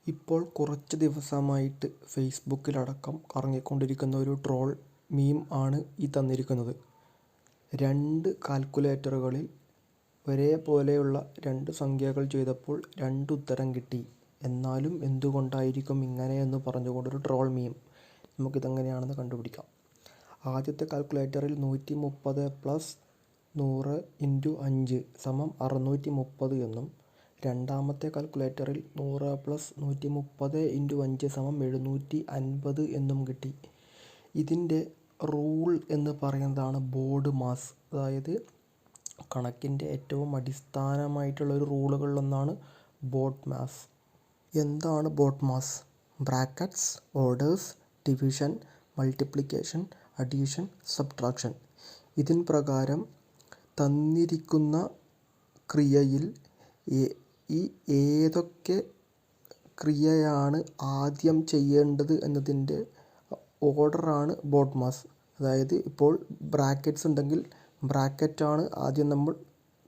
ഇപ്പോൾ കുറച്ച് ദിവസമായിട്ട് ഫേസ്ബുക്കിലടക്കം കറങ്ങിക്കൊണ്ടിരിക്കുന്ന ഒരു ട്രോൾ മീം ആണ് ഈ തന്നിരിക്കുന്നത്. രണ്ട് കാൽക്കുലേറ്ററുകളിൽ ഒരേപോലെയുള്ള രണ്ട് സംഖ്യകൾ ചെയ്തപ്പോൾ രണ്ട് ഉത്തരം കിട്ടി. എന്നാലും എന്തുകൊണ്ടായിരിക്കും ഇങ്ങനെ എന്ന് പറഞ്ഞുകൊണ്ടൊരു ട്രോൾ മീം. നമുക്കിതെങ്ങനെയാണെന്ന് കണ്ടുപിടിക്കാം. ആദ്യത്തെ കാൽക്കുലേറ്ററിൽ 130 + 100 × 5 = 630 എന്നും രണ്ടാമത്തെ കാൽക്കുലേറ്ററിൽ 100 + 130 × 5 = 750 എന്നും കിട്ടി. ഇതിൻ്റെ റൂൾ എന്ന് പറയുന്നതാണ് ബോഡ് മാസ്. അതായത് കണക്കിൻ്റെ ഏറ്റവും അടിസ്ഥാനമായിട്ടുള്ളൊരു റൂളുകളിലൊന്നാണ് ബോഡ് മാസ്. എന്താണ് BODMAS? Brackets, orders, division, multiplication, addition, subtraction. ഇതിൻ പ്രകാരം തന്നിരിക്കുന്ന ക്രിയയിൽ ഏതൊക്കെ ക്രിയയാണ് ആദ്യം ചെയ്യേണ്ടത് എന്നതിൻ്റെ ഓർഡറാണ് ബോഡ് മാസ്. അതായത് ഇപ്പോൾ ബ്രാക്കറ്റ്സ് ഉണ്ടെങ്കിൽ ബ്രാക്കറ്റാണ് ആദ്യം നമ്മൾ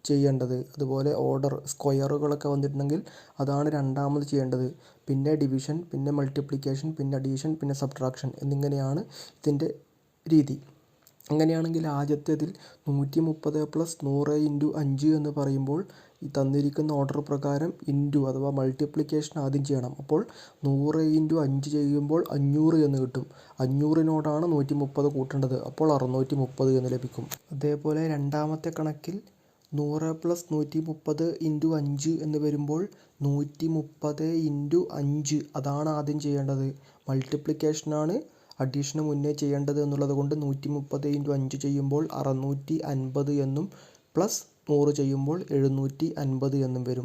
ചെയ്യേണ്ടത്. അതുപോലെ ഓർഡർ സ്ക്വയറുകളൊക്കെ വന്നിട്ടുണ്ടെങ്കിൽ അതാണ് രണ്ടാമത് ചെയ്യേണ്ടത്. പിന്നെ ഡിവിഷൻ, പിന്നെ മൾട്ടിപ്ലിക്കേഷൻ, പിന്നെ അഡീഷൻ, പിന്നെ സബ്ട്രാക്ഷൻ എന്നിങ്ങനെയാണ് ഇതിൻ്റെ രീതി. അങ്ങനെയാണെങ്കിൽ ആദ്യത്തേതിൽ 130 + 100 × 5 എന്ന് പറയുമ്പോൾ ഈ തന്നിരിക്കുന്ന ഓർഡർ പ്രകാരം ഇൻറ്റു അഥവാ മൾട്ടിപ്ലിക്കേഷൻ ആദ്യം ചെയ്യണം. അപ്പോൾ 100 × 5 ചെയ്യുമ്പോൾ 500 എന്ന് കിട്ടും. 500നോടാണ് 130 കൂട്ടേണ്ടത്. അപ്പോൾ 630 എന്ന് ലഭിക്കും. അതേപോലെ രണ്ടാമത്തെ കണക്കിൽ 100 + 130 × 5 എന്ന് വരുമ്പോൾ 130 × 5 അതാണ് ആദ്യം ചെയ്യേണ്ടത്. മൾട്ടിപ്ലിക്കേഷനാണ് അഡീഷന് മുന്നേ ചെയ്യേണ്ടത് എന്നുള്ളത് കൊണ്ട് 130 × 5 ചെയ്യുമ്പോൾ 650 എന്നും +100 ചെയ്യുമ്പോൾ 750 എന്നും വരും.